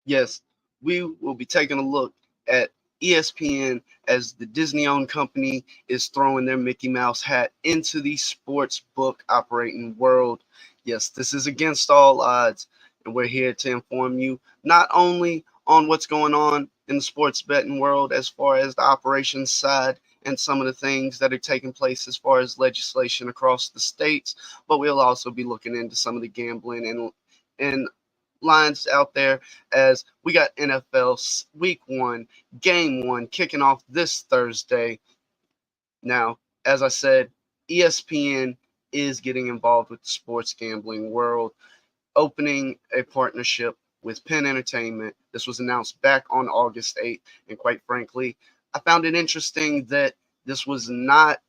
Yes, we will be taking a look at ESPN as the Disney-owned company is throwing their Mickey Mouse hat into the sports book operating world. Yes, this is against all odds, and we're here to inform you not only on what's going on in the sports betting world as far as the operations side and some of the things that are taking place as far as legislation across the states, but we'll also be looking into some of the gambling and lines out there as we got NFL Week 1, Game 1 kicking off this Thursday. Now, as I said, ESPN is getting involved with the sports gambling world, opening a partnership with Penn Entertainment. This was announced back on August 8th, and quite frankly, I found it interesting that this was not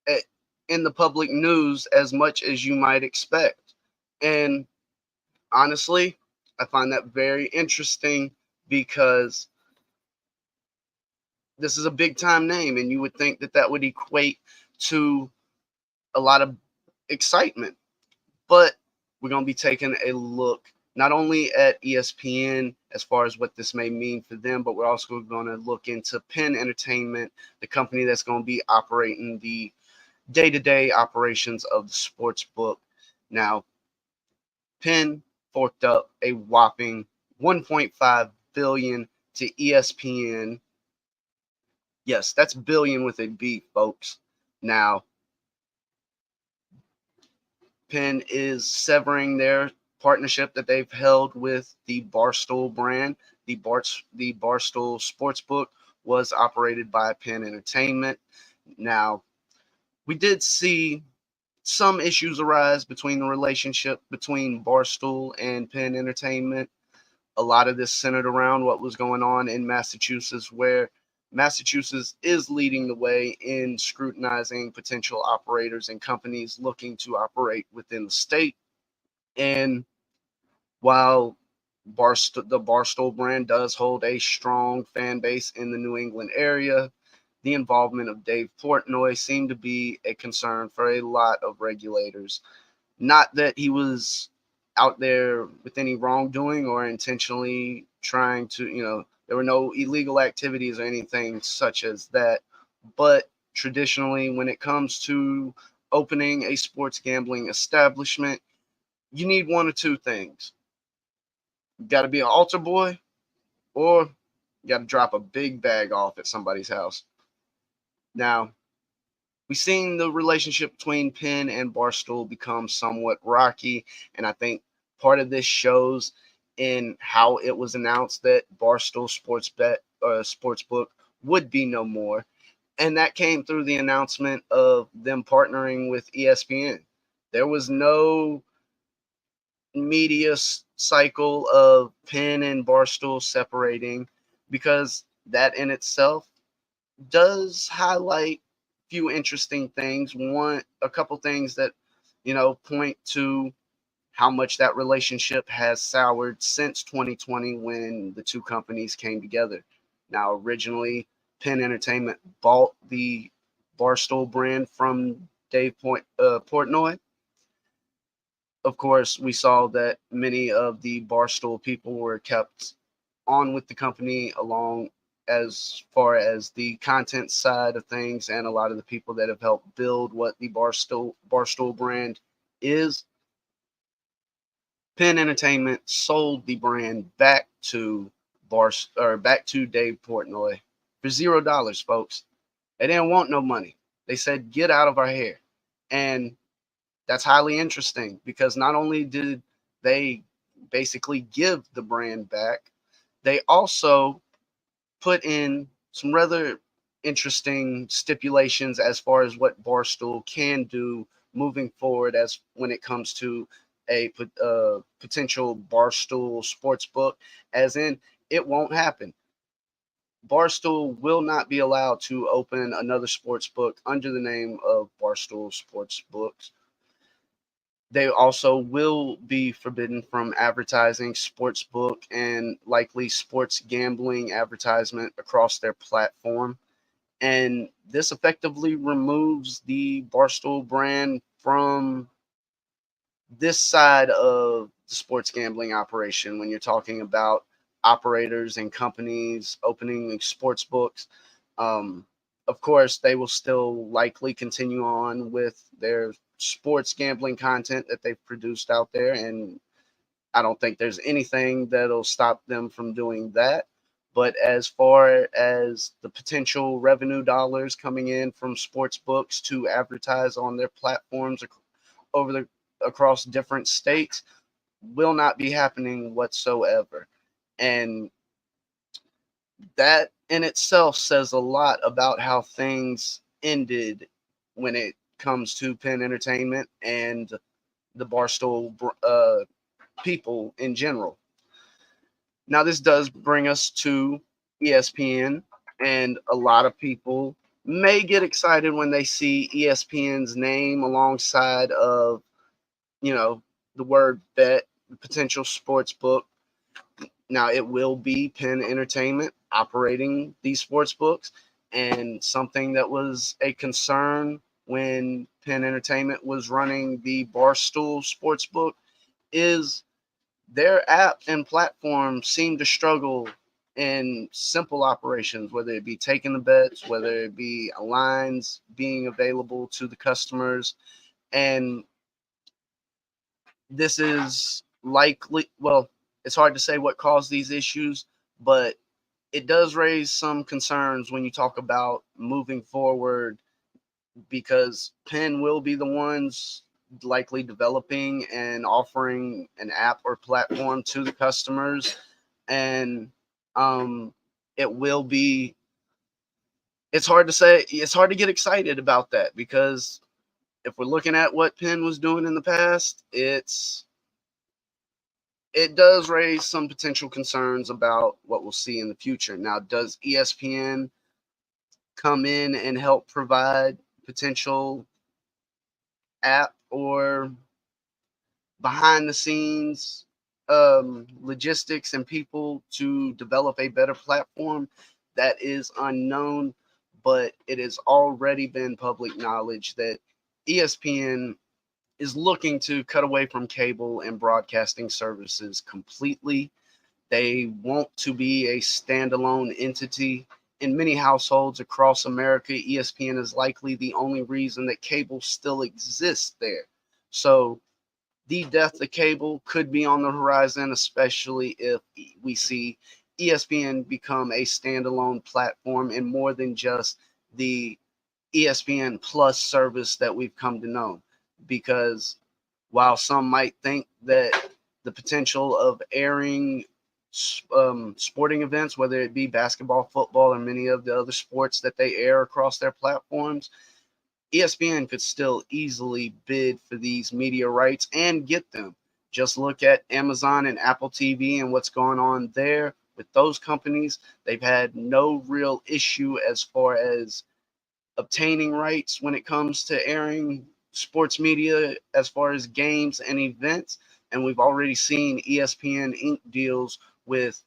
eh, in the public news as much as you might expect. And honestly, I find that very interesting because this is a big time name, and you would think that that would equate to a lot of excitement. But we're going to be taking a look not only at ESPN as far as what this may mean for them, but we're also going to look into Penn Entertainment, the company that's going to be operating the day to day operations of the sports book. Now, Penn forked up a whopping 1.5 billion to ESPN. Yes, that's billion with a B, folks. Now, Penn is severing their partnership that they've held with the Barstool brand. The Barstool Sportsbook was operated by Penn Entertainment. Now, we did see some issues arise between the relationship between Barstool and Penn Entertainment. A lot of this centered around what was going on in Massachusetts, where Massachusetts is leading the way in scrutinizing potential operators and companies looking to operate within the state. And while the Barstool brand does hold a strong fan base in the New England area, the involvement of Dave Portnoy seemed to be a concern for a lot of regulators. Not that he was out there with any wrongdoing or intentionally trying to, there were no illegal activities or anything such as that. But traditionally, when it comes to opening a sports gambling establishment, you need one or two things. You got to be an altar boy, or you got to drop a big bag off at somebody's house. Now, we've seen the relationship between Penn and Barstool become somewhat rocky, and I think part of this shows in how it was announced that Barstool Sportsbook would be no more, and that came through the announcement of them partnering with ESPN. There was no media cycle of Penn and Barstool separating, because that in itself does highlight few interesting things. A couple things that point to how much that relationship has soured since 2020 when the two companies came together. Now, originally, Penn Entertainment bought the Barstool brand from Portnoy. Of course, we saw that many of the Barstool people were kept on with the company along as far as the content side of things, and a lot of the people that have helped build what the Barstool brand is. Penn Entertainment sold the brand back to back to Dave Portnoy for $0, folks. They didn't want no money. They said, "Get out of our hair." And that's highly interesting because not only did they basically give the brand back, they also put in some rather interesting stipulations as far as what Barstool can do moving forward, as when it comes to a potential Barstool sports book, as in it won't happen. Barstool will not be allowed to open another sports book under the name of Barstool Sports Books. They also will be forbidden from advertising sportsbook and likely sports gambling advertisement across their platform. And this effectively removes the Barstool brand from this side of the sports gambling operation when you're talking about operators and companies opening sports books. Um, of course, they will still likely continue on with their sports gambling content that they've produced out there, and I don't think there's anything that'll stop them from doing that. But as far as the potential revenue dollars coming in from sports books to advertise on their platforms over the across different states will not be happening whatsoever. And that in itself says a lot about how things ended when it comes to Penn Entertainment and the Barstool people in general. Now, this does bring us to ESPN, and a lot of people may get excited when they see ESPN's name alongside of, you know, the word bet, the potential sports book. Now, it will be Penn Entertainment operating these sports books, and something that was a concern when Penn Entertainment was running the Barstool Sportsbook is their app and platform seem to struggle in simple operations, whether it be taking the bets, whether it be lines being available to the customers. And this is likely, well, it's hard to say what caused these issues, but it does raise some concerns when you talk about moving forward because Penn will be the ones likely developing and offering an app or platform to the customers. And um, it will be, it's hard to say, it's hard to get excited about that because if we're looking at what Penn was doing in the past, it does raise some potential concerns about what we'll see in the future. Now, does ESPN come in and help provide potential app or behind the scenes logistics and people to develop a better platform? That is unknown, but it has already been public knowledge that ESPN is looking to cut away from cable and broadcasting services completely. They want to be a standalone entity. In many households across America, ESPN is likely the only reason that cable still exists there. So the death of cable could be on the horizon, especially if we see ESPN become a standalone platform and more than just the ESPN Plus service that we've come to know. Because while some might think that the potential of airing sporting events, whether it be basketball, football, or many of the other sports that they air across their platforms, ESPN could still easily bid for these media rights and get them. Just look at Amazon and Apple TV and what's going on there with those companies. They've had no real issue as far as obtaining rights when it comes to airing sports media as far as games and events. And we've already seen ESPN Inc. deals with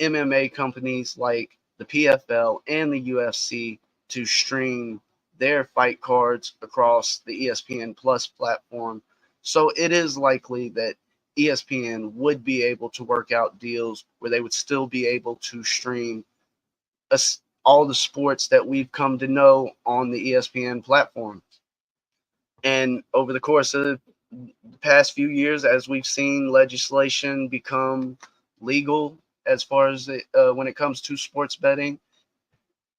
MMA companies like the PFL and the UFC to stream their fight cards across the ESPN Plus platform. So it is likely that ESPN would be able to work out deals where they would still be able to stream all the sports that we've come to know on the ESPN platform. And over the course of the past few years, as we've seen legislation become legal as far as when it comes to sports betting,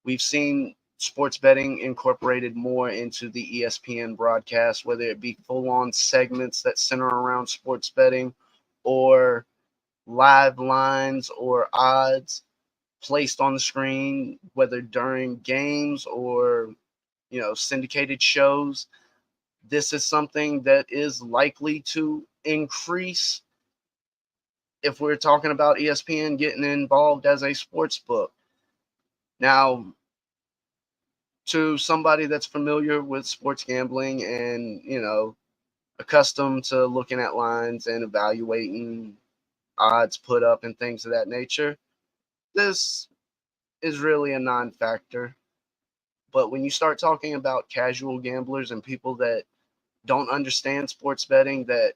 we've seen sports betting incorporated more into the ESPN broadcast, whether it be full on segments that center around sports betting or live lines or odds placed on the screen, whether during games or, syndicated shows. This is something that is likely to increase if we're talking about ESPN getting involved as a sports book. Now, to somebody that's familiar with sports gambling and, accustomed to looking at lines and evaluating odds put up and things of that nature, this is really a non-factor. But when you start talking about casual gamblers and people that don't understand sports betting, that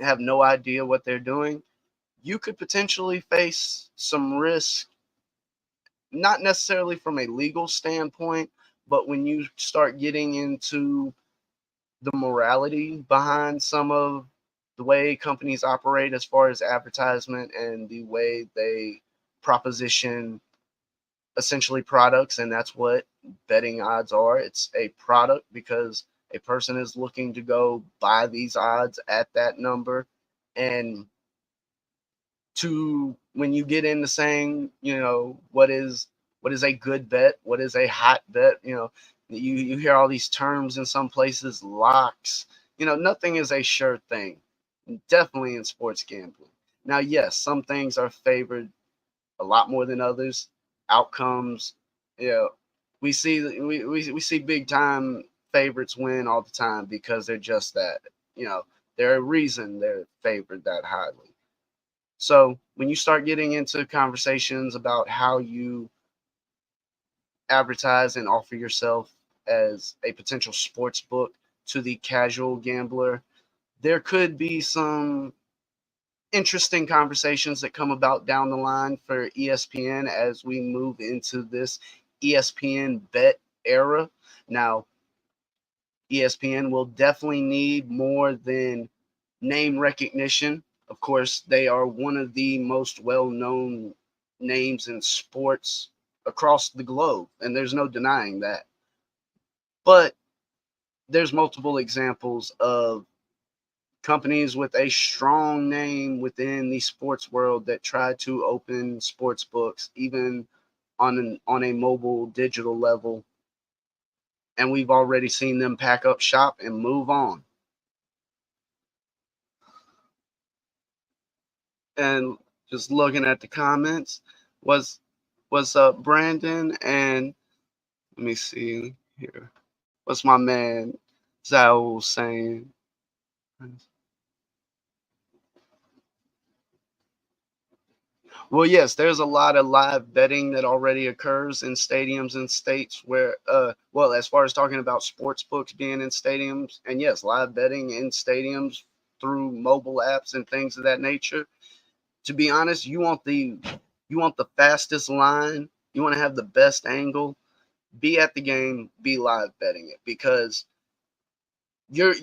have no idea what they're doing, you could potentially face some risk, not necessarily from a legal standpoint, but when you start getting into the morality behind some of the way companies operate as far as advertisement and the way they proposition essentially products, and that's what betting odds are. It's a product because a person is looking to go buy these odds at that number. And to when you get into saying, what is a good bet, what is a hot bet, you hear all these terms in some places, locks. Nothing is a sure thing, definitely in sports gambling. Now, yes, some things are favored a lot more than others. Outcomes, you know, we see big time favorites win all the time because they're just that. You know, they're a reason they're favored that highly. So when you start getting into conversations about how you advertise and offer yourself as a potential sports book to the casual gambler, there could be some interesting conversations that come about down the line for ESPN as we move into this ESPN bet era. Now, ESPN will definitely need more than name recognition. Of course, they are one of the most well known names in sports across the globe, and there's no denying that. But there's multiple examples of companies with a strong name within the sports world that try to open sports books, even on a mobile digital level, and we've already seen them pack up shop and move on. And just looking at the comments, was what's up, Brandon? And let me see here. What's my man Zaul saying? Well, yes, there's a lot of live betting that already occurs in stadiums and states where, well, as far as talking about sports books being in stadiums, and yes, live betting in stadiums through mobile apps and things of that nature. To be honest, you want the fastest line, you want to have the best angle, be at the game, be live betting it because you're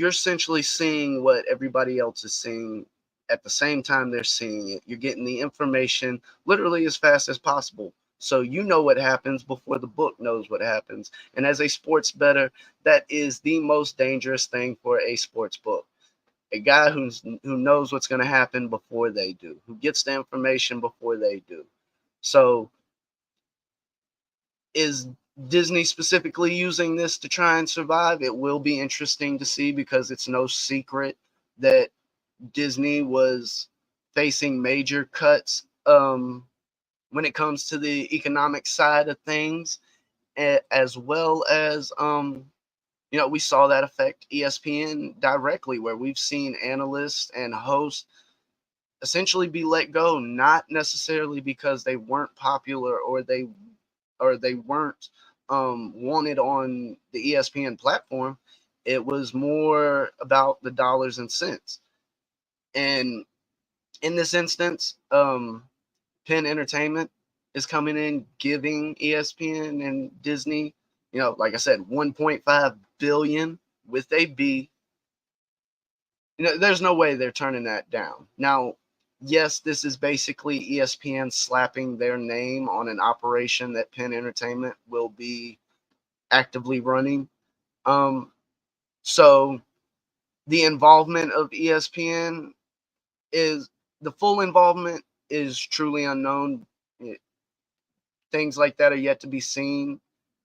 essentially seeing what everybody else is seeing at the same time they're seeing it. You're getting the information literally as fast as possible. So you know what happens before the book knows what happens. And as a sports bettor, that is the most dangerous thing for a sports book. A guy who knows what's going to happen before they do, who gets the information before they do. So is Disney specifically using this to try and survive? It will be interesting to see because it's no secret that Disney was facing major cuts when it comes to the economic side of things, as well as we saw that affect ESPN directly, where we've seen analysts and hosts essentially be let go, not necessarily because they weren't popular or they weren't wanted on the ESPN platform. It was more about the dollars and cents. And in this instance, Penn Entertainment is coming in, giving ESPN and Disney, like I said, 1.5 billion with a B. There's no way they're turning that down. Now, yes, this is basically ESPN slapping their name on an operation that Penn Entertainment will be actively running. So the involvement of ESPN is the full involvement is truly unknown. Things like that are yet to be seen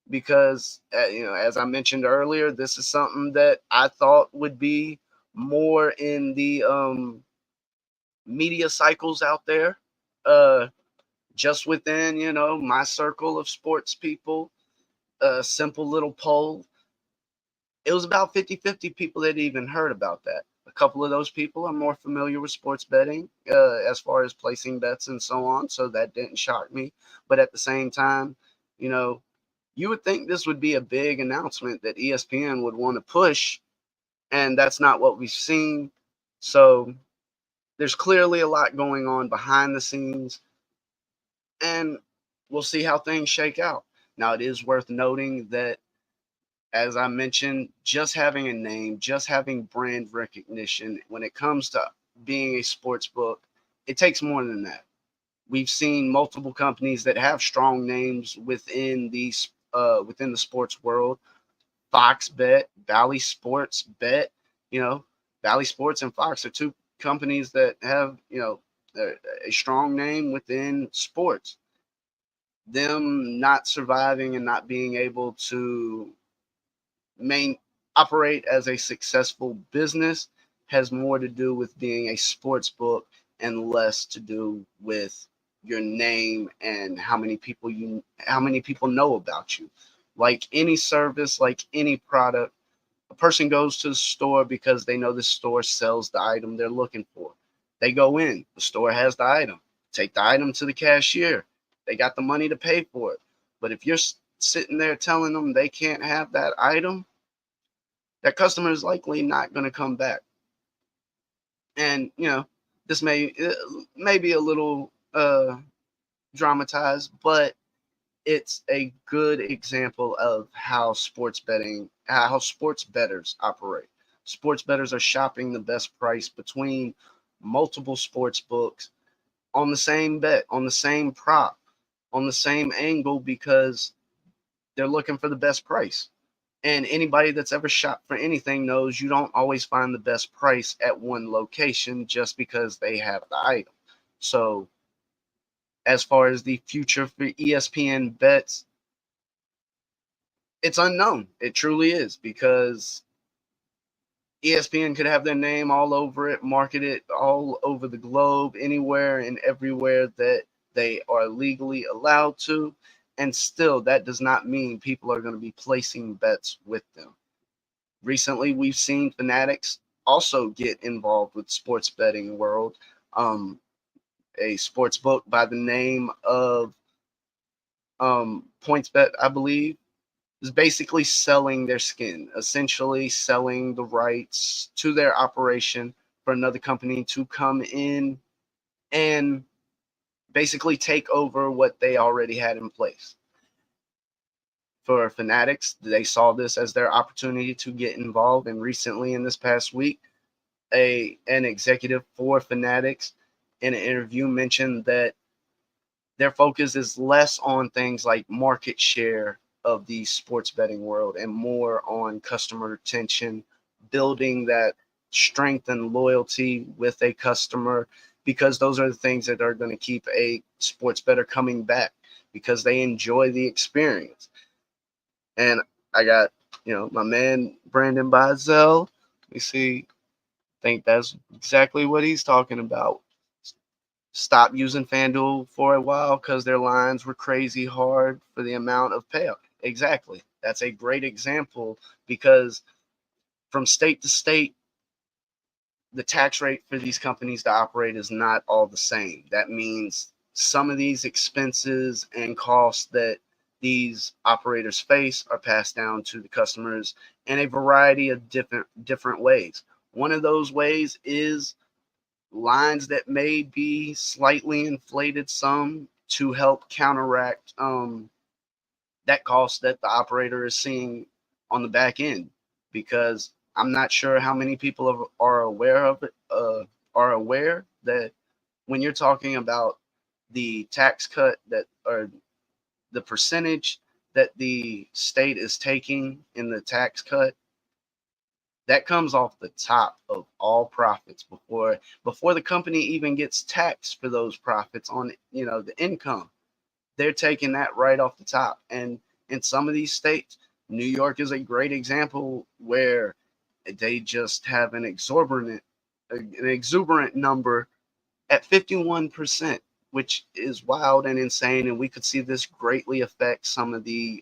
because, as I mentioned earlier, this is something that I thought would be more in the media cycles out there, uh, just within, my circle of sports people. A simple little poll. It was about 50-50 people that even heard about that. A couple of those people are more familiar with sports betting as far as placing bets and so on, so that didn't shock me. But at the same time, you know, you would think this would be a big announcement that ESPN would want to push, and that's not what we've seen. So there's clearly a lot going on behind the scenes, and we'll see how things shake out. Now, it is worth noting that, as I mentioned, just having a name, just having brand recognition when it comes to being a sports book, it takes more than that. We've seen multiple companies that have strong names within the sports world. Fox Bet, Valley Sports Bet, you know, Valley Sports and Fox are two companies that have, a strong name within sports. Them not surviving and not being able to main operate as a successful business has more to do with being a sports book and less to do with your name and how many people know about you. Like any service, like any product, a person goes to the store because they know the store sells the item they're looking for. They go in, the store has the item, take the item to the cashier. They got the money to pay for it. But if you're sitting there telling them they can't have that item, that customer is likely not going to come back. And this may be a little dramatized, but it's a good example of how sports bettors operate. Sports bettors are shopping the best price between multiple sports books on the same bet, on the same prop, on the same angle, because they're looking for the best price. And anybody that's ever shopped for anything knows you don't always find the best price at one location just because they have the item. So, as far as the future for ESPN bets, it's unknown. It truly is, because ESPN could have their name all over it, market it all over the globe, anywhere and everywhere that they are legally allowed to. And still, that does not mean people are going to be placing bets with them. Recently, we've seen Fanatics also get involved with sports betting world. A sports book by the name of PointsBet, I believe, is basically selling their skin, essentially selling the rights to their operation for another company to come in and basically take over what they already had in place. For Fanatics, they saw this as their opportunity to get involved, and recently, in this past week, an executive for Fanatics in an interview mentioned that their focus is less on things like market share of the sports betting world and more on customer retention, building that strength and loyalty with a customer, because those are the things that are going to keep a sports bettor coming back because they enjoy the experience. And I got, my man Brandon Bizel. Let me see. I think that's exactly what he's talking about. Stop using FanDuel for a while because their lines were crazy hard for the amount of payout. Exactly. That's a great example, because from state to state, the tax rate for these companies to operate is not all the same. That means some of these expenses and costs that these operators face are passed down to the customers in a variety of different ways. One of those ways is lines that may be slightly inflated some to help counteract that cost that the operator is seeing on the back end, because I'm not sure how many people are aware of it, are aware that when you're talking about the tax cut that, or the percentage that the state is taking in the tax cut, that comes off the top of all profits before the company even gets taxed for those profits on the income. They're taking that right off the top. And in some of these states, New York is a great example where they just have an exuberant number at 51%, which is wild and insane. And we could see this greatly affect some of the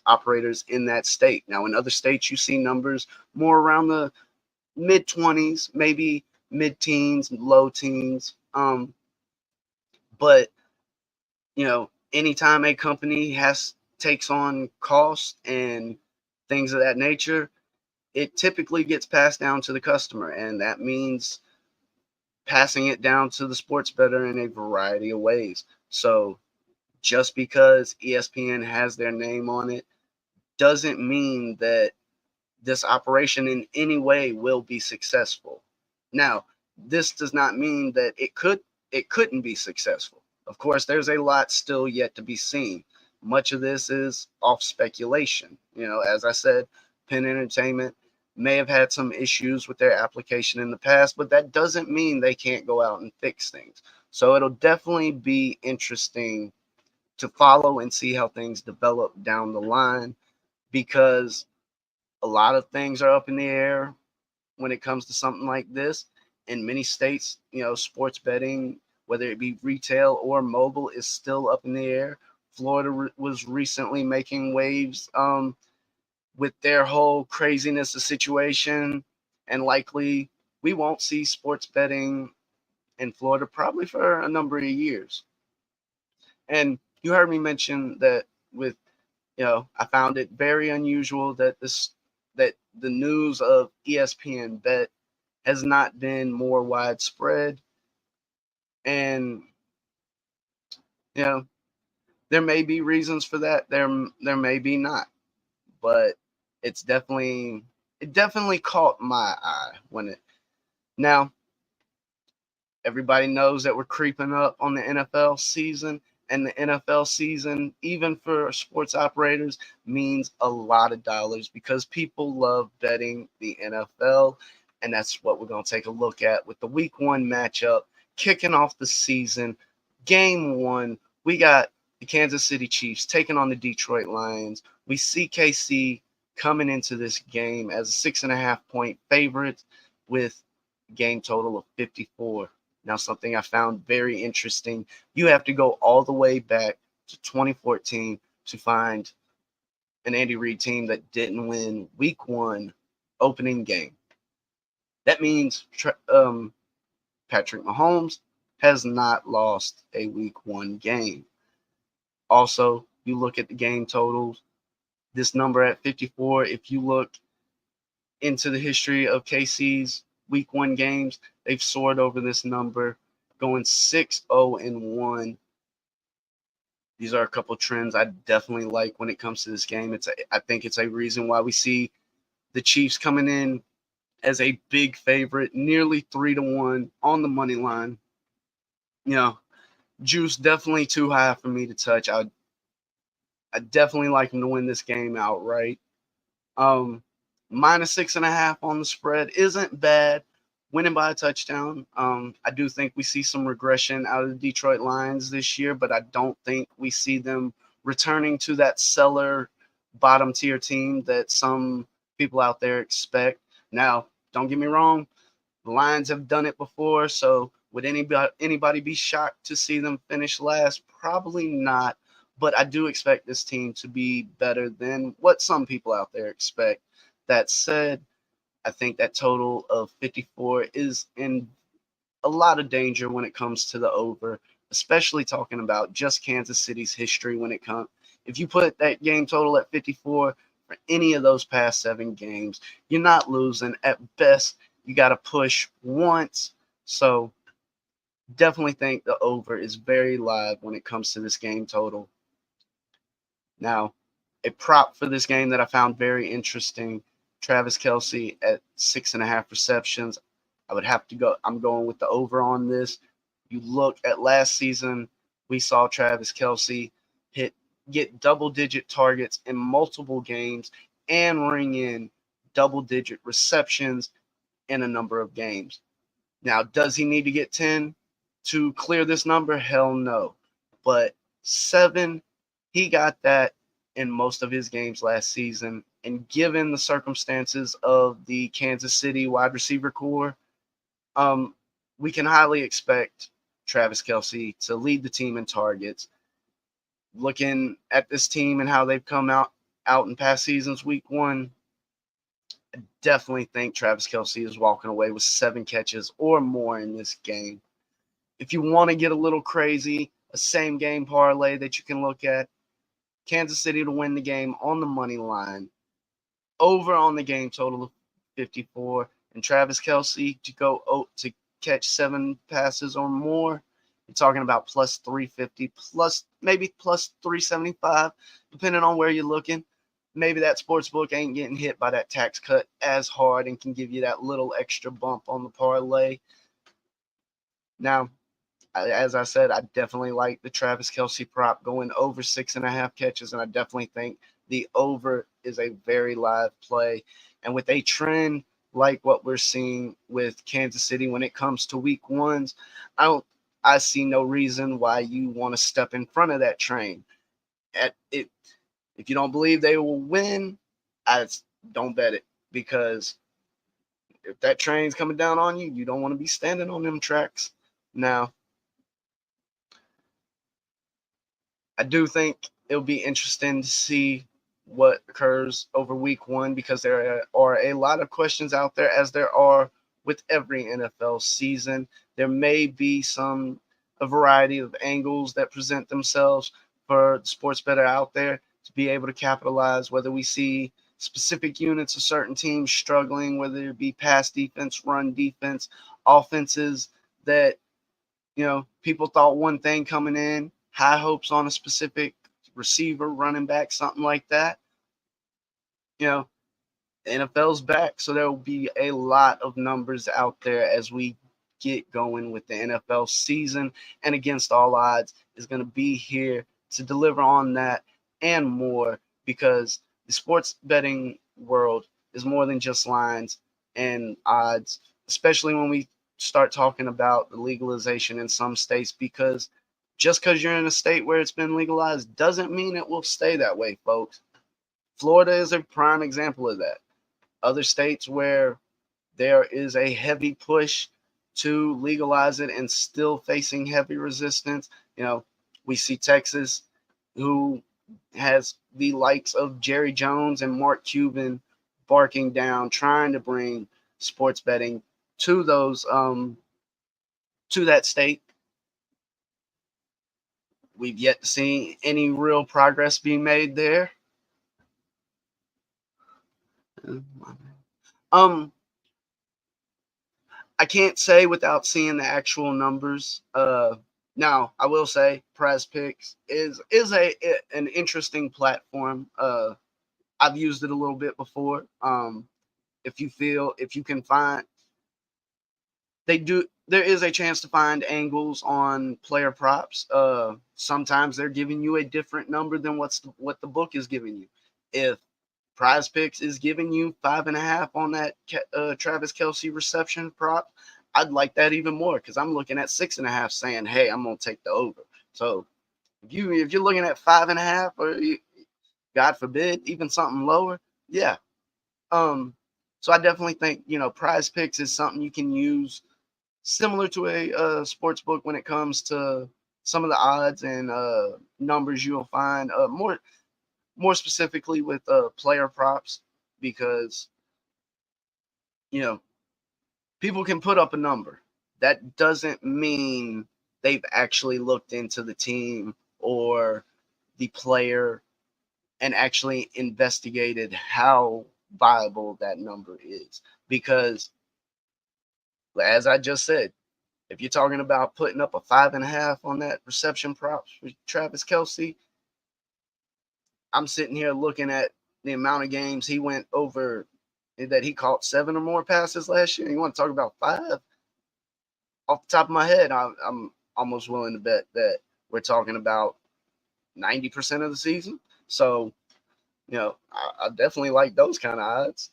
operators in that state. Now, in other states, you see numbers more around the mid 20s, maybe mid teens, low teens. But anytime a company takes on costs and things of that nature, it typically gets passed down to the customer, and that means passing it down to the sports bettor in a variety of ways. So just because ESPN has their name on it doesn't mean that this operation in any way will be successful. Now, this does not mean that it couldn't be successful. Of course, there's a lot still yet to be seen. Much of this is off speculation. As I said, Penn Entertainment may have had some issues with their application in the past, but that doesn't mean they can't go out and fix things. So it'll definitely be interesting to follow and see how things develop down the line, because a lot of things are up in the air when it comes to something like this. In many states, sports betting, whether it be retail or mobile, is still up in the air. Florida was recently making waves with their whole craziness of situation, and likely we won't see sports betting in Florida probably for a number of years. And you heard me mention that with I found it very unusual that the news of ESPN Bet has not been more widespread. And you know, there may be reasons for that. There may be not, but it definitely caught my eye when it. Now, everybody knows that we're creeping up on the NFL season, and the NFL season, even for sports operators, means a lot of dollars because people love betting the NFL. And that's what we're going to take a look at with the week 1 matchup, kicking off the season. Game 1, we got the Kansas City Chiefs taking on the Detroit Lions. We see KC coming into this game as a 6.5-point favorite with a game total of 54. Now, something I found very interesting, you have to go all the way back to 2014 to find an Andy Reid team that didn't win week 1 opening game. That means Patrick Mahomes has not lost a week 1 game. Also, you look at the game totals, this number at 54, if you look into the history of KC's week 1 games, they've soared over this number, going 6-0-1. These are a couple trends I definitely like when it comes to this game. I think it's a reason why we see the Chiefs coming in as a big favorite, nearly 3-1 on the money line. Juice definitely too high for me to touch. I definitely like him to win this game outright. Minus 6.5 on the spread isn't bad. Winning by a touchdown. I do think we see some regression out of the Detroit Lions this year, but I don't think we see them returning to that stellar bottom tier team that some people out there expect. Now, don't get me wrong, the Lions have done it before, so would anybody be shocked to see them finish last? Probably not, but I do expect this team to be better than what some people out there expect. That said, I think that total of 54 is in a lot of danger when it comes to the over, especially talking about just Kansas City's history when it comes. If you put that game total at 54 for any of those past 7 games, you're not losing. At best, you got to push once. So definitely think the over is very live when it comes to this game total. Now, a prop for this game that I found very interesting, Travis Kelce at 6.5 receptions. I would have to go. I'm going with the over on this. You look at last season, we saw Travis Kelce get double-digit targets in multiple games and ring in double-digit receptions in a number of games. Now, does he need to get 10 to clear this number? Hell no. But 7, he got that in most of his games last season. And given the circumstances of the Kansas City wide receiver core, we can highly expect Travis Kelce to lead the team in targets. Looking at this team and how they've come out in past seasons, week 1, I definitely think Travis Kelce is walking away with 7 catches or more in this game. If you want to get a little crazy, a same game parlay that you can look at, Kansas City to win the game on the money line, over on the game total of 54, and Travis Kelce to catch 7 passes or more, you're talking about plus 350, plus maybe plus 375, depending on where you're looking. Maybe that sports book ain't getting hit by that tax cut as hard and can give you that little extra bump on the parlay. Now, as I said, I definitely like the Travis Kelce prop going over 6.5 catches, and I definitely think the over is a very live play. And with a trend like what we're seeing with Kansas City when it comes to week ones, I see no reason why you want to step in front of that train. If you don't believe they will win, I don't bet it, because if that train's coming down on you, you don't want to be standing on them tracks. Now, I do think it'll be interesting to see what occurs over week one, because there are a lot of questions out there, as there are with every NFL season. There may be a variety of angles that present themselves for the sports bettor out there to be able to capitalize, whether we see specific units of certain teams struggling, whether it be pass defense, run defense, offenses that people thought one thing coming in, high hopes on a specific receiver, running back, something like that. The NFL's back, so there will be a lot of numbers out there as we get going with the NFL season, and against all odds is going to be here to deliver on that and more, because the sports betting world is more than just lines and odds, especially when we start talking about the legalization in some states, because just because you're in a state where it's been legalized doesn't mean it will stay that way, folks. Florida is a prime example of that. Other states where there is a heavy push to legalize it and still facing heavy resistance. We see Texas, who has the likes of Jerry Jones and Mark Cuban barking down, trying to bring sports betting to that state. We've yet to see any real progress being made there. I can't say without seeing the actual numbers. Now, I will say Prize Picks is an interesting platform. I've used it a little bit before. If you can find, there is a chance to find angles on player props. Sometimes they're giving you a different number than what the book is giving you. If Prize Picks is giving you 5.5 on that Travis Kelce reception prop, I'd like that even more, because I'm looking at 6.5, saying, "Hey, I'm gonna take the over." So if you're looking at 5.5, or God forbid, even something lower, yeah. So I definitely think Prize Picks is something you can use similar to a sports book when it comes to some of the odds and numbers you'll find. More specifically with player props, because people can put up a number. That doesn't mean they've actually looked into the team or the player and actually investigated how viable that number is. Because, as I just said, if you're talking about putting up a 5.5 on that reception props for Travis Kelce, I'm sitting here looking at the amount of games he went over, that he caught 7 or more passes last year. You want to talk about 5? Off the top of my head, I'm almost willing to bet that we're talking about 90% of the season. So, I definitely like those kind of odds.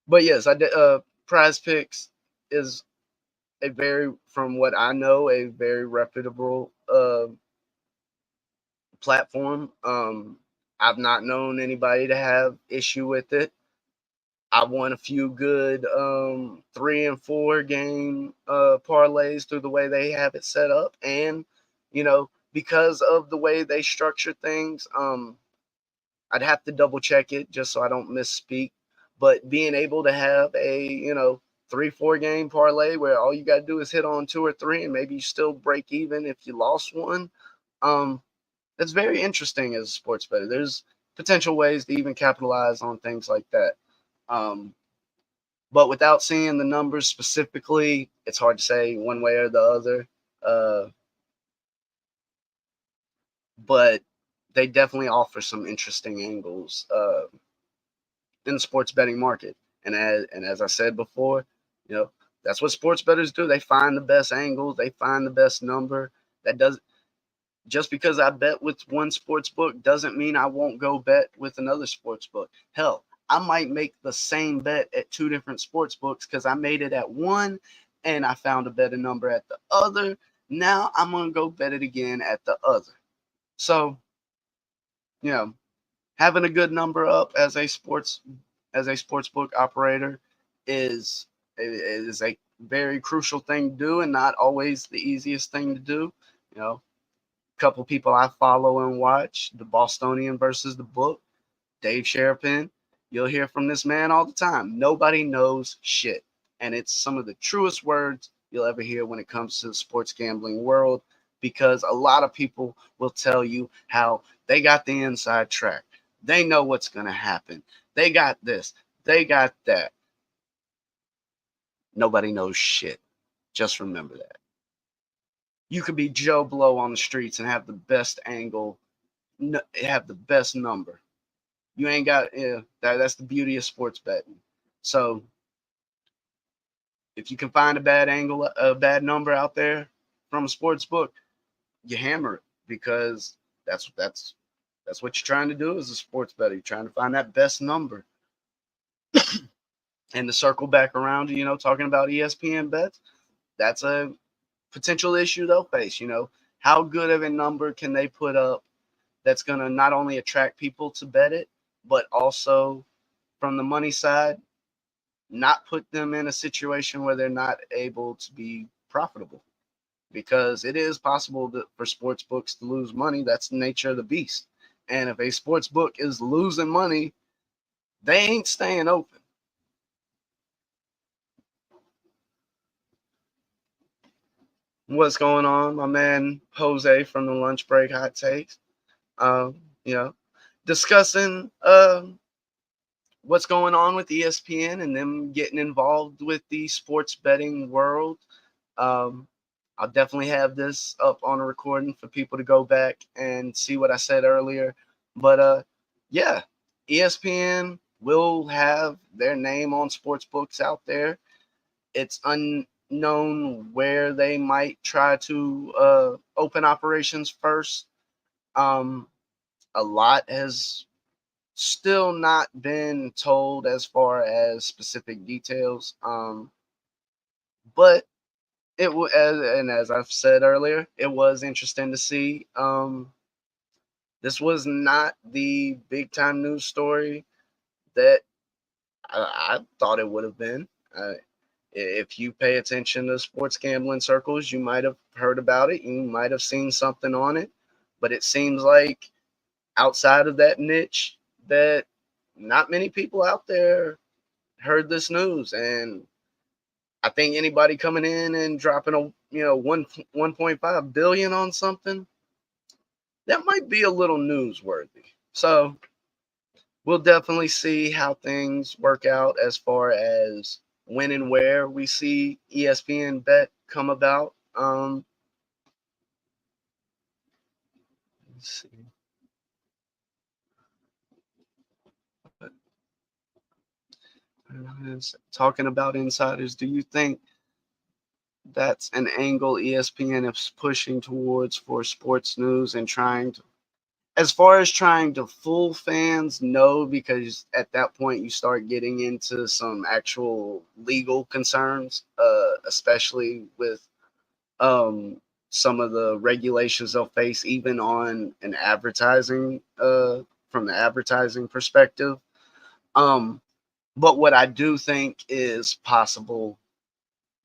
But yes, Prize Picks is from what I know, a very reputable platform. I've not known anybody to have issue with it. I won a few good 3 and 4 game parlays through the way they have it set up, and because of the way they structure things, I'd have to double check it just so I don't misspeak. But being able to have a 3-4 game parlay where all you got to do is hit on 2 or 3, and maybe you still break even if you lost one, that's very interesting as a sports bettor. There's potential ways to even capitalize on things like that. But without seeing the numbers specifically, it's hard to say one way or the other. Uh, but they definitely offer some interesting angles in the sports betting market. And as I said before, you know, that's what sports bettors do. They find the best angles, they find the best number. That does Just because I bet with one sports book doesn't mean I won't go bet with another sports book. Hell, I might make the same bet at two different sports books because I made it at one and I found a better number at the other. Now I'm gonna go bet it again at the other. So, you know, having a good number up as a sports book operator is is a very crucial thing to do and not always the easiest thing to do. You know, couple people I follow and watch, the Bostonian versus the book, Dave Sherapin. You'll hear from this man all the time. Nobody knows shit. And it's some of the truest words you'll ever hear when it comes to the sports gambling world, because a lot of people will tell you how they got the inside track. They know what's going to happen. They got this. They got that. Nobody knows shit. Just remember that. You could be Joe Blow on the streets and have the best angle, have the best number. You ain't got, yeah, that's the beauty of sports betting. So if you can find a bad angle, a bad number out there from a sports book, you hammer it, because that's what you're trying to do as a sports bettor. You're trying to find that best number. And to circle back around, talking about ESPN bets, that's a potential issue they'll face. How good of a number can they put up that's going to not only attract people to bet it, but also from the money side, not put them in a situation where they're not able to be profitable, because it is possible for sports books to lose money. That's the nature of the beast. And if a sports book is losing money, they ain't staying open. What's going on, my man Jose from the Lunch Break Hot Takes? Um, you know, discussing what's going on with ESPN and them getting involved with the sports betting world. Um, I'll definitely have this up on a recording for people to go back and see what I said earlier. But yeah, ESPN will have their name on sports books out there. It's unknown where they might try to open operations first. Um, a lot has still not been told as far as specific details. But as I've said earlier, it was interesting to see. This was not the big time news story that I thought it would have been. If you pay attention to sports gambling circles, you might have heard about it. You might have seen something on it. But it seems like outside of that niche, that not many people out there heard this news. And I think anybody coming in and dropping a 1.5 billion on something, that might be a little newsworthy. So we'll definitely see how things work out as far as when and where we see ESPN Bet come about. Let's see. Talking about insiders, do you think that's an angle ESPN is pushing towards for sports news and trying to, as far as trying to fool fans? No, because at that point you start getting into some actual legal concerns, especially with some of the regulations they'll face, even on an advertising, from the advertising perspective. Um, but what I do think is possible,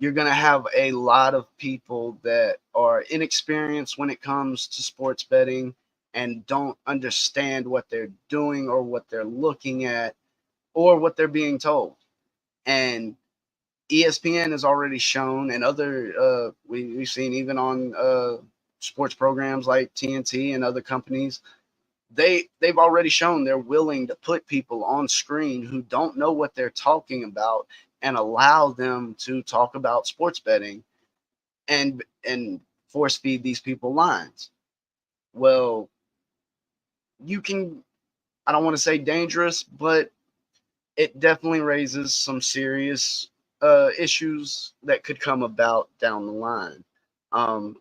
you're going to have a lot of people that are inexperienced when it comes to sports betting and don't understand what they're doing or what they're looking at or what they're being told. And ESPN has already shown, and other we've seen even on sports programs like TNT and other companies, they've already shown they're willing to put people on screen who don't know what they're talking about and allow them to talk about sports betting and force feed these people lines. Well, you can, I don't want to say dangerous, but it definitely raises some serious issues that could come about down the line. Um,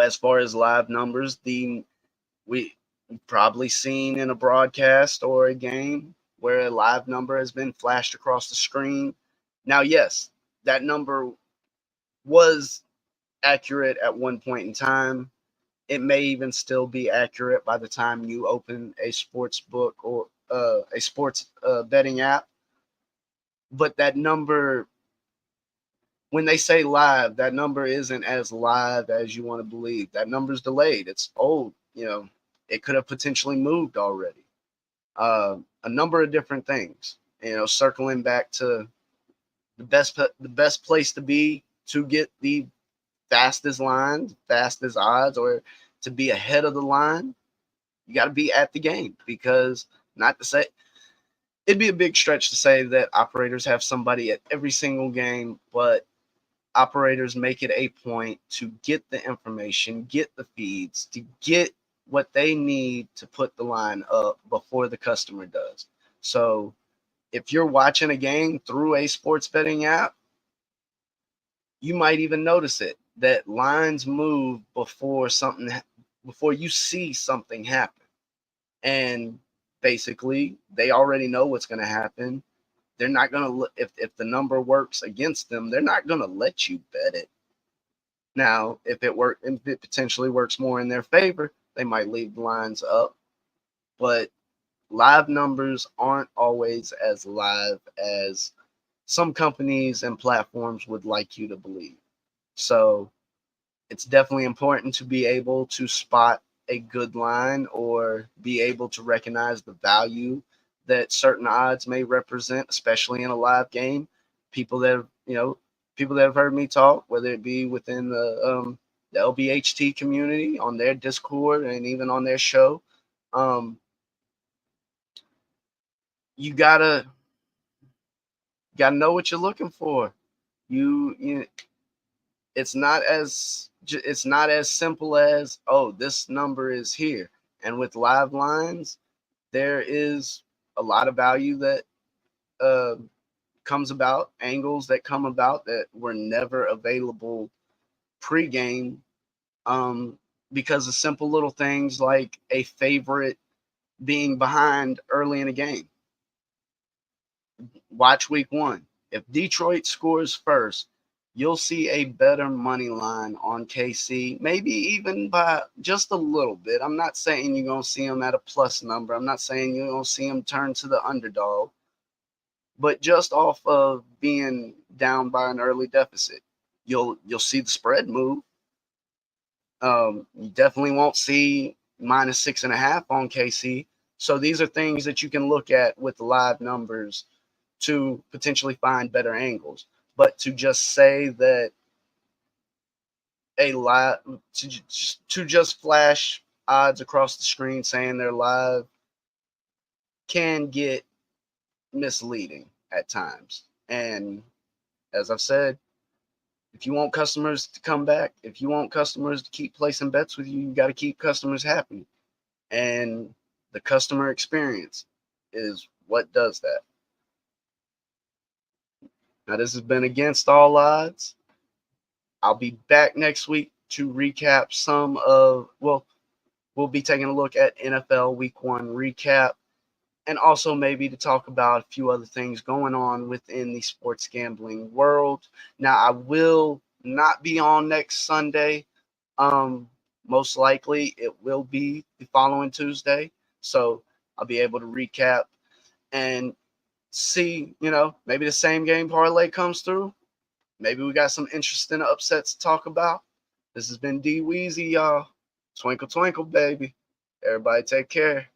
as far as live numbers, we have probably seen in a broadcast or a game where a live number has been flashed across the screen. Now, yes, that number was accurate at one point in time. It may even still be accurate by the time you open a sports book or a sports betting app. But that number, when they say live, that number isn't as live as you want to believe. That number's delayed. It's old. It could have potentially moved already. A number of different things. Circling back to the best place to be to get the fastest lines, fastest odds, or to be ahead of the line, you got to be at the game. Because, not to say, it'd be a big stretch to say that operators have somebody at every single game, but operators make it a point to get the information, get the feeds, to get what they need to put the line up before the customer does. So if you're watching a game through a sports betting app, you might even notice it, that lines move before you see something happen. And basically, they already know what's going to happen. They're not going to, if the number works against them, they're not going to let you bet it. Now, if it potentially works more in their favor, they might leave the lines up. But live numbers aren't always as live as some companies and platforms would like you to believe. So it's definitely important to be able to spot a good line or be able to recognize the value that certain odds may represent, especially in a live game. People that have heard me talk, whether it be within the LBHT community, on their Discord, and even on their show, you gotta know what you're looking for. You it's not as simple as, oh, this number is here. And with live lines, there is a lot of value that uh, comes about, angles that come about that were never available pregame, because of simple little things like a favorite being behind early in a game. Watch week 1. If Detroit scores first, you'll see a better money line on KC, maybe even by just a little bit. I'm not saying you're going to see them at a plus number. I'm not saying you're going to see them turn to the underdog. But just off of being down by an early deficit, you'll see the spread move. You definitely won't see -6.5 on KC. So these are things that you can look at with live numbers to potentially find better angles. But to just say that to just flash odds across the screen saying they're live can get misleading at times. And as I've said, if you want customers to come back, if you want customers to keep placing bets with you, you got to keep customers happy. And the customer experience is what does that. Now, this has been Against All Odds. I'll be back next week to recap we'll be taking a look at NFL Week 1 recap, and also maybe to talk about a few other things going on within the sports gambling world. Now, I will not be on next Sunday. Most likely it will be the following Tuesday. So I'll be able to recap and see, maybe the same game parlay comes through. Maybe we got some interesting upsets to talk about. This has been D Weezy, y'all. Twinkle, twinkle, baby. Everybody take care.